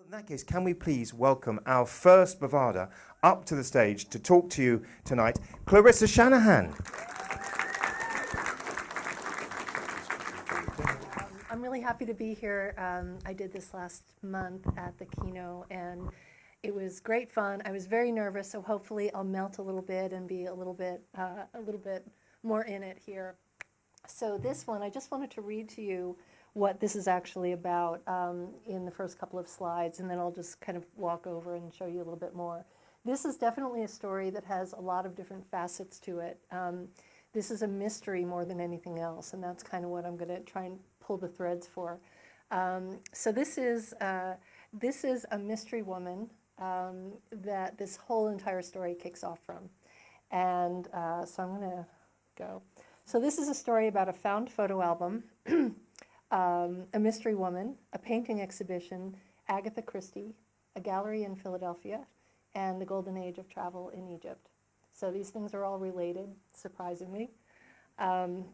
In that case, can we please welcome our first Bavada up to the stage to talk to you tonight, Clarissa Shanahan. I'm really happy to be here. I did this last month at the Kino, and it was great fun. I was very nervous, so hopefully I'll melt a little bit and be a little bit more in it here. So this one, I just wanted to read to you what this is actually about in the first couple of slides, and then I'll just kind of walk over and show you a little bit more. This is definitely a story that has a lot of different facets to it. This is a mystery more than anything else, and that's kind of what I'm going to try and pull the threads for. So this is a mystery woman that this whole entire story kicks off from. And so I'm going to go. So this is a story about a found photo album, a mystery woman, a painting exhibition, Agatha Christie, a gallery in Philadelphia, and the golden age of travel in Egypt. So these things are all related, surprisingly. Then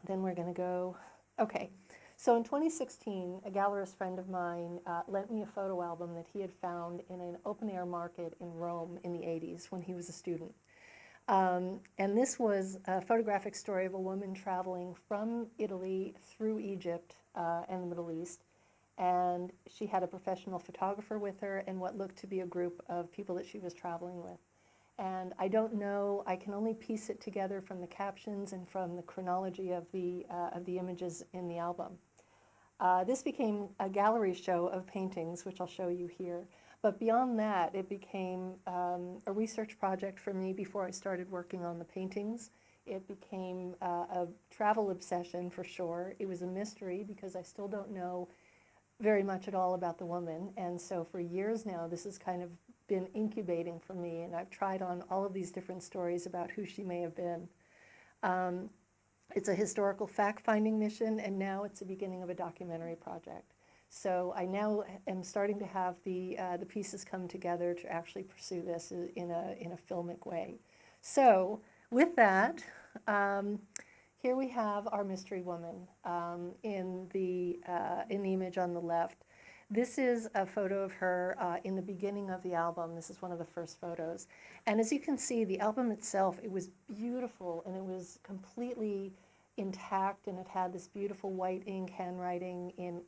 we're going to go, okay. So in 2016, a gallerist friend of mine lent me a photo album that he had found in an open-air market in Rome in the 80s when he was a student. And this was a photographic story of a woman traveling from Italy through Egypt and the Middle East. And she had a professional photographer with her and what looked to be a group of people that she was traveling with. And I don't know, I can only piece it together from the captions and from the chronology of the images in the album. This became a gallery show of paintings, which I'll show you here. But beyond that, it became a research project for me before I started working on the paintings. It became a travel obsession for sure. It was a mystery because I still don't know very much at all about the woman. And so for years now, this has kind of been incubating for me, and I've tried on all of these different stories about who she may have been. It's a historical fact-finding mission, and now it's the beginning of a documentary project. So I now am starting to have the pieces come together to actually pursue this in a filmic way. So with that, here we have our mystery woman in the image on the left. This is a photo of her in the beginning of the album. This is one of the first photos. And as you can see, the album itself, it was beautiful, and it was completely intact, and it had this beautiful white ink handwriting in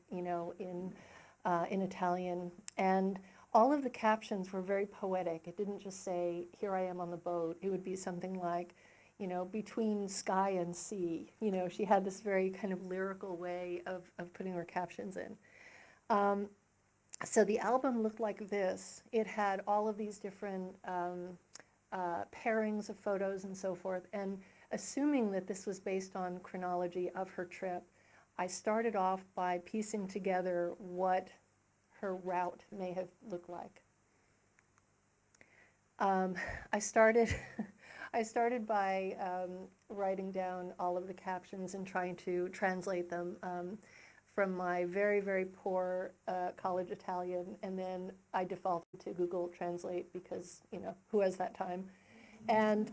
Italian. And all of the captions were very poetic. It didn't just say, "Here I am on the boat." It would be something like, between sky and sea. She had this very kind of lyrical way of putting her captions in. So the album looked like this. It had all of these different pairings of photos and so forth. And assuming that this was based on chronology of her trip, I started off by piecing together what her route may have looked like. I started by writing down all of the captions and trying to translate them from my very, very poor college Italian, and then I defaulted to Google Translate because, who has that time? And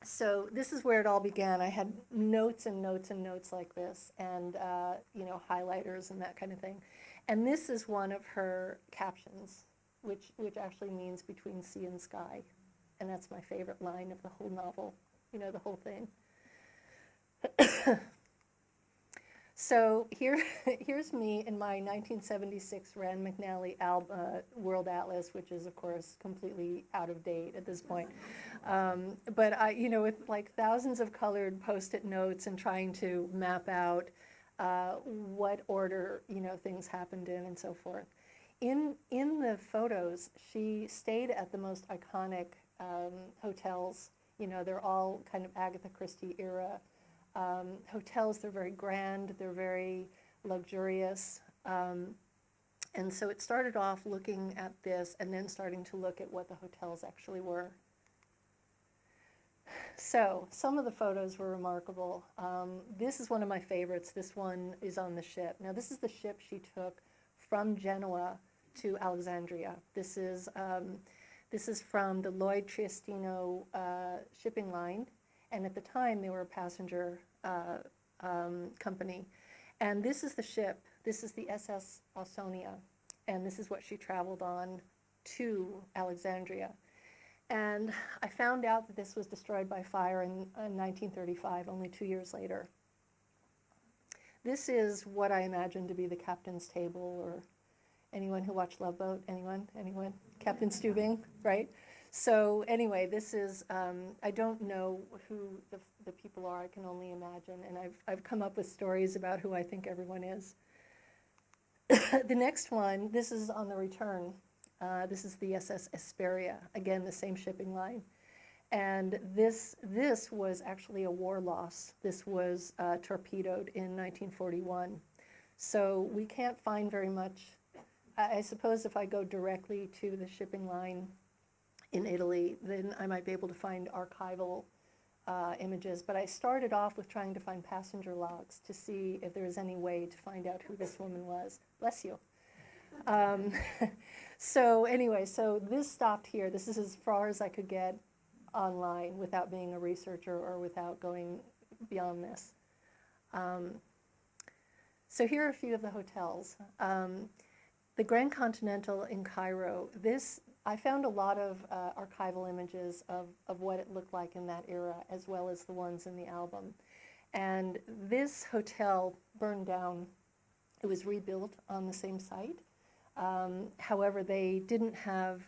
so this is where it all began. I had notes and notes and notes like this, and highlighters and that kind of thing. And this is one of her captions, which actually means between sea and sky. And that's my favorite line of the whole novel, the whole thing. So here's me in my 1976 Rand McNally World Atlas, which is, of course, completely out of date at this point. But with like thousands of colored Post-it notes and trying to map out what order, things happened in and so forth. In the photos, she stayed at the most iconic hotels. They're all kind of Agatha Christie era hotels. They're very grand, they're very luxurious. And so it started off looking at this and then starting to look at what the hotels actually were. So some of the photos were remarkable. This is one of my favorites. This one is on the ship. Now this is the ship she took from Genoa to Alexandria. This is from the Lloyd Triestino shipping line. And at the time, they were a passenger company. And this is the ship. This is the SS Ausonia. and this is what she traveled on to Alexandria. And I found out that this was destroyed by fire in 1935, only 2 years later. This is what I imagine to be the captain's table, or anyone who watched Love Boat? Anyone? Anyone? Captain Stubing, right? So anyway, this is, I don't know who the people are, I can only imagine, and I've come up with stories about who I think everyone is. The next one, this is on the return. This is the SS Esperia, again, the same shipping line. And this was actually a war loss. This was torpedoed in 1941. So we can't find very much. I suppose if I go directly to the shipping line in Italy, then I might be able to find archival images. But I started off with trying to find passenger logs to see if there was any way to find out who this woman was. Bless you. So anyway, so this stopped here. This is as far as I could get online without being a researcher or without going beyond this. So here are a few of the hotels. The Grand Continental in Cairo, I found a lot of archival images of what it looked like in that era, as well as the ones in the album. And this hotel burned down. It was rebuilt on the same site. However, they didn't have,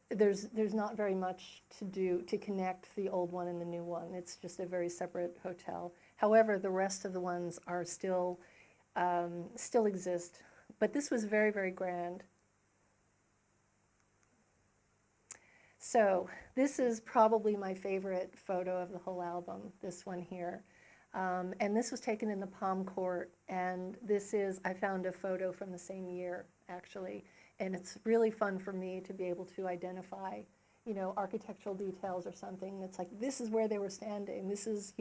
there's not very much to do to connect the old one and the new one. It's just a very separate hotel. However, the rest of the ones are still exist. But this was very, very grand. So this is probably my favorite photo of the whole album, this one here. And this was taken in the Palm Court, and I found a photo from the same year, actually. And it's really fun for me to be able to identify, architectural details or something that's like, this is where they were standing. This is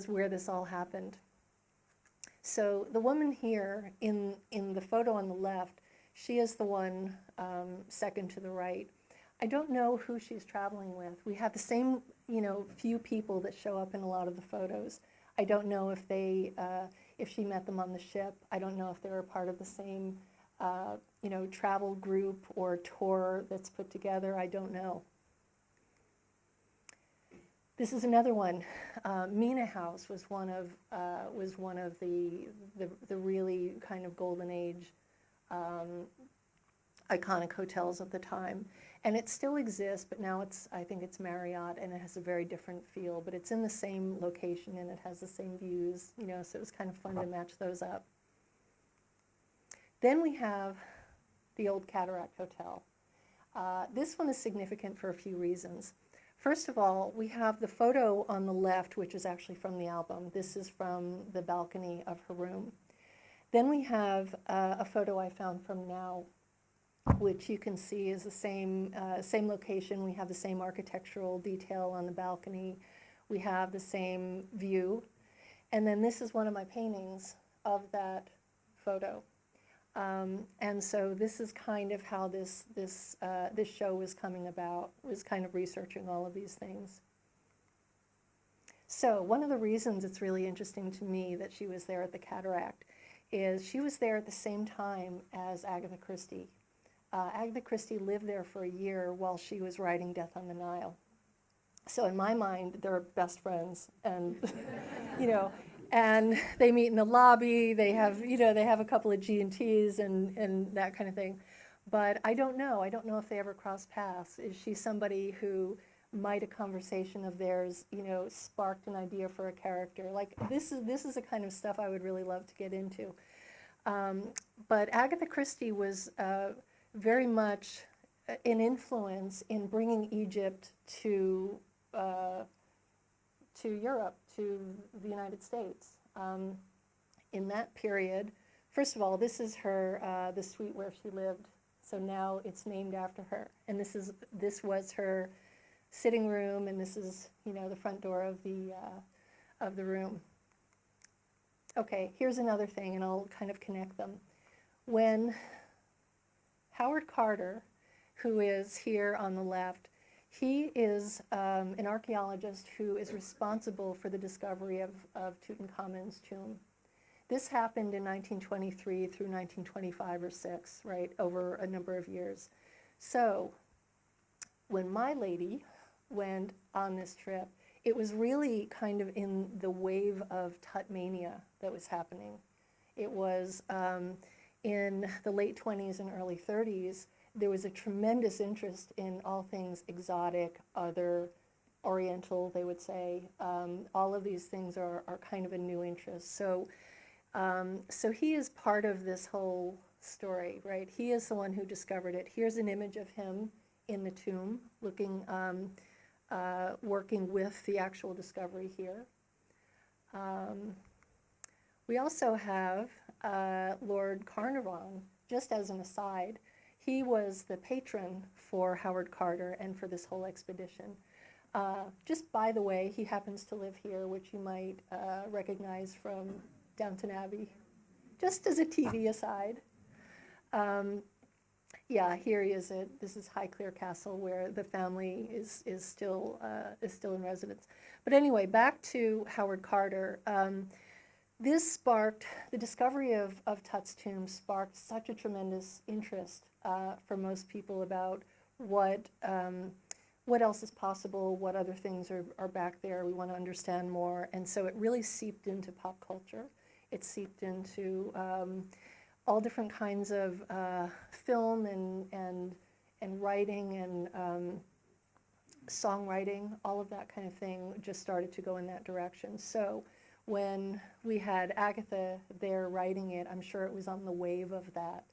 where this all happened. So the woman here in the photo on the left, she is the one second to the right. I don't know who she's traveling with. We have the same, few people that show up in a lot of the photos. I don't know if if she met them on the ship. I don't know if they were part of the same, travel group or tour that's put together. I don't know. This is another one. Mina House was one of the really kind of golden age iconic hotels of the time. And it still exists, but now I think it's Marriott, and it has a very different feel, but it's in the same location and it has the same views, so it was kind of fun to match those up. Then we have the Old Cataract Hotel. This one is significant for a few reasons. First of all, we have the photo on the left, which is actually from the album. This is from the balcony of her room. Then we have a photo I found from now, which you can see is the same location. We have the same architectural detail on the balcony. We have the same view. And then this is one of my paintings of that photo. And so this is kind of how this show was coming about, was kind of researching all of these things. So one of the reasons it's really interesting to me that she was there at the Cataract is she was there at the same time as Agatha Christie. Agatha Christie lived there for a year while she was writing Death on the Nile. So in my mind, they're best friends, and and they meet in the lobby. They have a couple of G&Ts and that kind of thing. But I don't know. I don't know if they ever crossed paths. Is she somebody who might a conversation of theirs, sparked an idea for a character? Like this is the kind of stuff I would really love to get into. But Agatha Christie was very much an influence in bringing Egypt to Europe, to the United States. In that period, first of all, this is her the suite where she lived. So now it's named after her, and this was her sitting room, and this is the front door of the room. Okay, here's another thing, and I'll kind of connect them. When Howard Carter, who is here on the left, he is an archaeologist who is responsible for the discovery of Tutankhamun's tomb. This happened in 1923 through 1925 or 6, right, over a number of years. So when my lady went on this trip, it was really kind of in the wave of Tut mania that was happening. It was in the late 20s and early 30s, there was a tremendous interest in all things exotic, other, Oriental, they would say. All of these things are kind of a new interest. So he is part of this whole story, right? He is the one who discovered it. Here's an image of him in the tomb, looking, working with the actual discovery here. We also have Lord Carnarvon, just as an aside. He was the patron for Howard Carter and for this whole expedition. Just by the way, he happens to live here, which you might recognize from Downton Abbey, just as a TV aside. Yeah, here he is. This is Highclere Castle, where the family is still in residence. But anyway, back to Howard Carter. This sparked, the discovery of Tut's tomb sparked such a tremendous interest for most people about what else is possible, what other things are back there. We want to understand more. And so it really seeped into pop culture. It seeped into all different kinds of film and writing and songwriting. All of that kind of thing just started to go in that direction. So when we had Agatha there writing it, I'm sure it was on the wave of that.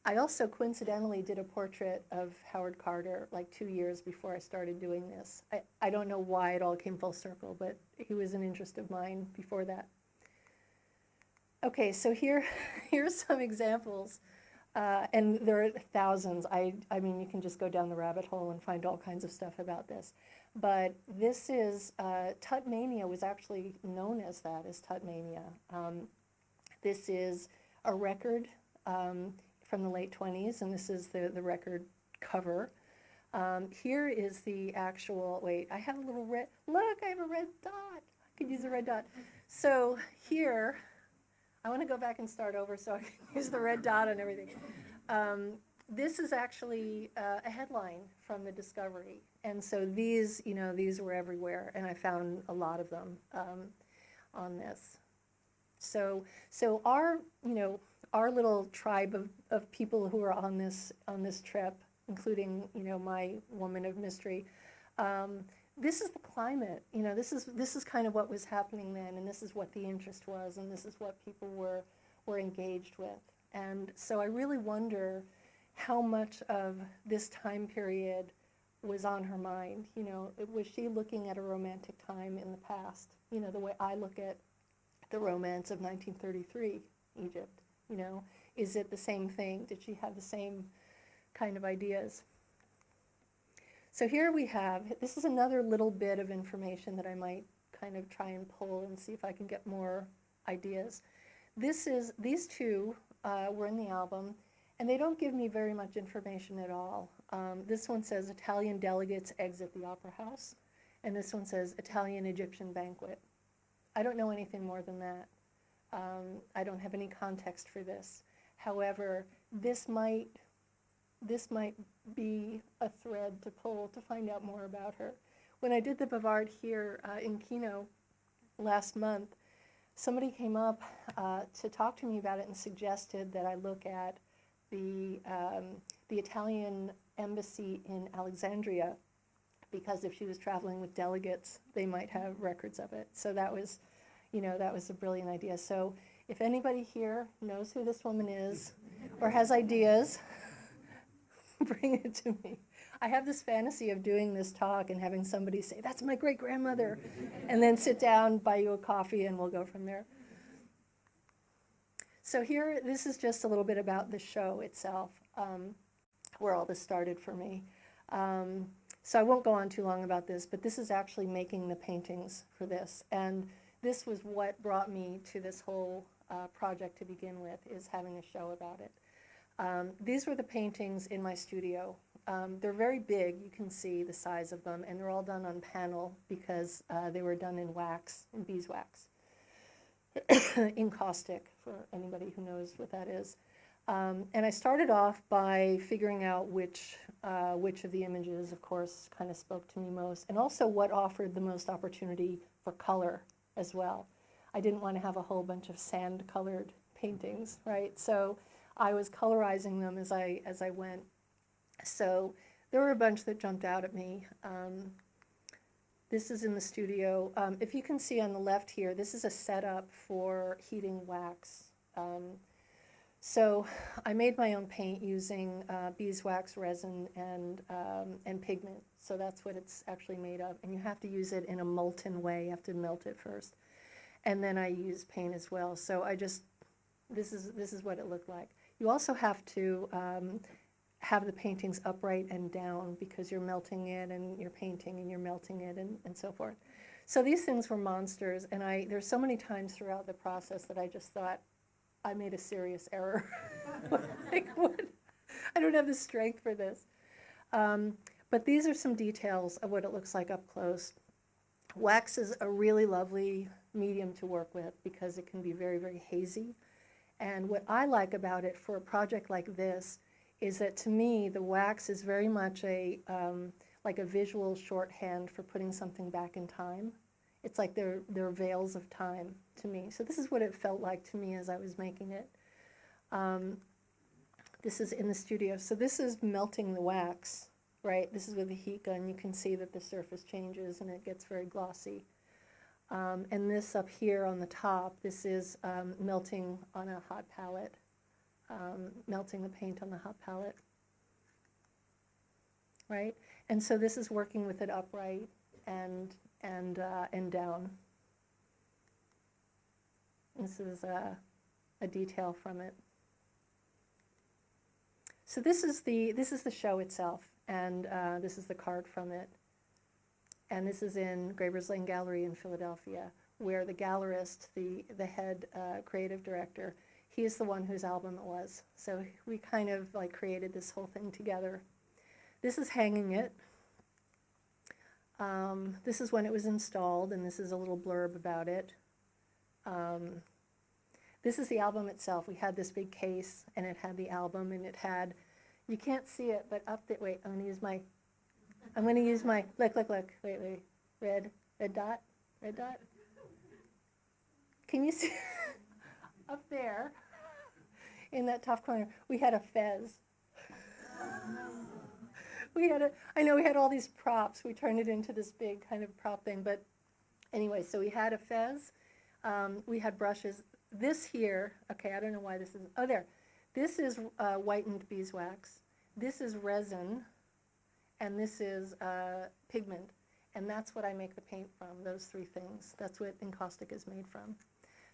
I also coincidentally did a portrait of Howard Carter like 2 years before I started doing this. I don't know why it all came full circle, but he was an interest of mine before that. Okay, so here's some examples, and there are thousands. I mean, you can just go down the rabbit hole and find all kinds of stuff about this. But this is, Tut mania was actually known as that, as Tut mania. This is a record from the late 20s, and this is the record cover. Here is the actual, wait, I have a little red, look, I have a red dot. I could use a red dot. So here, I want to go back and start over so I can use the red dot and everything. This is actually a headline from the discovery. And so these were everywhere, and I found a lot of them on this. So our little tribe of people who are on this trip, including, my woman of mystery, this is the climate. This is kind of what was happening then, and this is what the interest was, and this is what people were engaged with. And so I really wonder how much of this time period was on her mind. Was she looking at a romantic time in the past? The way I look at the romance of 1933 Egypt. Is it the same thing? Did she have the same kind of ideas? So here we have, this is another little bit of information that I might kind of try and pull and see if I can get more ideas. These two were in the album, and they don't give me very much information at all. This one says Italian delegates exit the Opera House, and this one says Italian-Egyptian banquet. I don't know anything more than that. I don't have any context for this. However, this might be a thread to pull to find out more about her. When I did the Bavard here in Kino last month, somebody came up to talk to me about it and suggested that I look at the Italian embassy in Alexandria, because if she was traveling with delegates, they might have records of it. So that was a brilliant idea. So if anybody here knows who this woman is or has ideas, bring it to me. I have this fantasy of doing this talk and having somebody say, "That's my great-grandmother," and then sit down, buy you a coffee, and we'll go from there. So here, this is just a little bit about the show itself, where all this started for me. So I won't go on too long about this, but this is actually making the paintings for this. And this was what brought me to this whole project to begin with, is having a show about it. These were the paintings in my studio. They're very big, you can see the size of them, and they're all done on panel because they were done in wax, in beeswax. encaustic, for anybody who knows what that is. And I started off by figuring out which of the images, of course, kind of spoke to me most, and also what offered the most opportunity for color as well. I didn't want to have a whole bunch of sand-colored paintings, right? So I was colorizing them as I went. So there were a bunch that jumped out at me. This is in the studio. If you can see on the left here, this is a setup for heating wax. So I made my own paint using beeswax resin and pigment. So that's what it's actually made of. And you have to use it in a molten way. You have to melt it first. And then I use paint as well. So this is what it looked like. You also have to have the paintings upright and down because you're melting it and you're painting and you're melting it and so forth. So these things were monsters, and there's so many times throughout the process that I just thought, I made a serious error. Like, what? I don't have the strength for this. But these are some details of what it looks like up close. Wax is a really lovely medium to work with because it can be very, very hazy. And what I like about it for a project like this is that, to me, the wax is very much like a visual shorthand for putting something back in time. It's like they're veils of time to me. So this is what it felt like to me as I was making it. This is in the studio. So this is melting the wax, right? This is with a heat gun. You can see that the surface changes and it gets very glossy. And this up here on the top, this is melting on a hot palette. Melting the paint on the hot palette, right? And so this is working with it upright and down. This is a detail from it. So this is the show itself, and this is the card from it. And this is in Graber's Lane Gallery in Philadelphia, where the gallerist, the head creative director, he is the one whose album it was. So we kind of like created this whole thing together. This is hanging it. This is when it was installed, and this is a little blurb about it. This is the album itself. We had this big case, and it had the album, and it had, you can't see it, but up there, wait, I'm going to use my, look, wait, red dot. Can you see? Up there, in that top corner, we had a fez. I know we had all these props. We turned it into this big kind of prop thing. But anyway, so we had a fez. We had brushes. This here, okay, I don't know why this is, oh, there. This is whitened beeswax. This is resin. And this is pigment. And that's what I make the paint from, those three things. That's what encaustic is made from.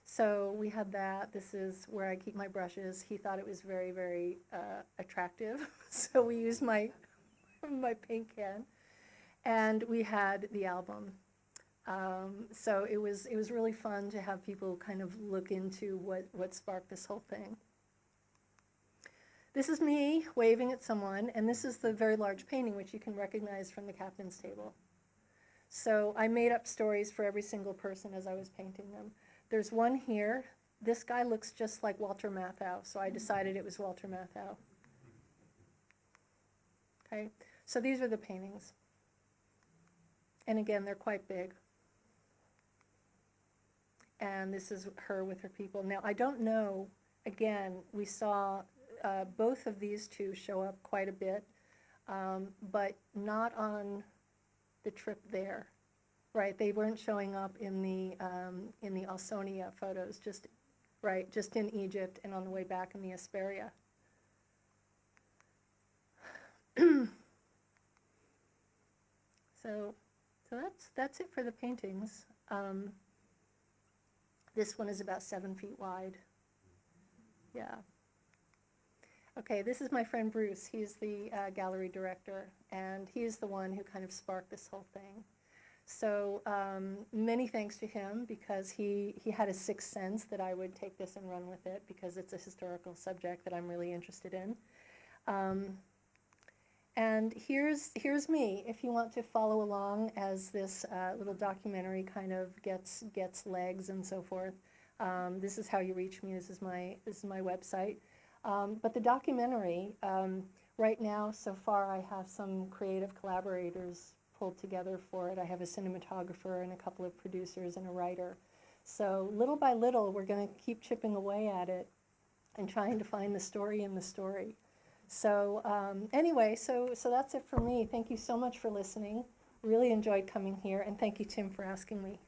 So we had that. This is where I keep my brushes. He thought it was very, very attractive. So we used my paint can. And we had the album. So it was really fun to have people kind of look into what sparked this whole thing. This is me waving at someone, and this is the very large painting, which you can recognize from the captain's table. So I made up stories for every single person as I was painting them. There's one here. This guy looks just like Walter Matthau, so I decided it was Walter Matthau. Okay, so these are the paintings. And again, they're quite big. And this is her with her people. Now, I don't know, again, we saw both of these two show up quite a bit, but not on the trip there. Right, they weren't showing up in the Ausonia photos, just in Egypt and on the way back in the Hesperia. So that's it for the paintings. This one is about 7 feet wide. Yeah. Okay, this is my friend Bruce. He's the gallery director, and he's the one who kind of sparked this whole thing. So many thanks to him, because he had a sixth sense that I would take this and run with it, because it's a historical subject that I'm really interested in. And here's me, if you want to follow along as this little documentary kind of gets legs and so forth. This is how you reach me. This is my website. But the documentary, right now, so far, I have some creative collaborators pulled together for it. I have a cinematographer and a couple of producers and a writer. So little by little, we're going to keep chipping away at it and trying to find the story in the story. So anyway, so that's it for me. Thank you so much for listening. Really enjoyed coming here, and thank you, Tim, for asking me.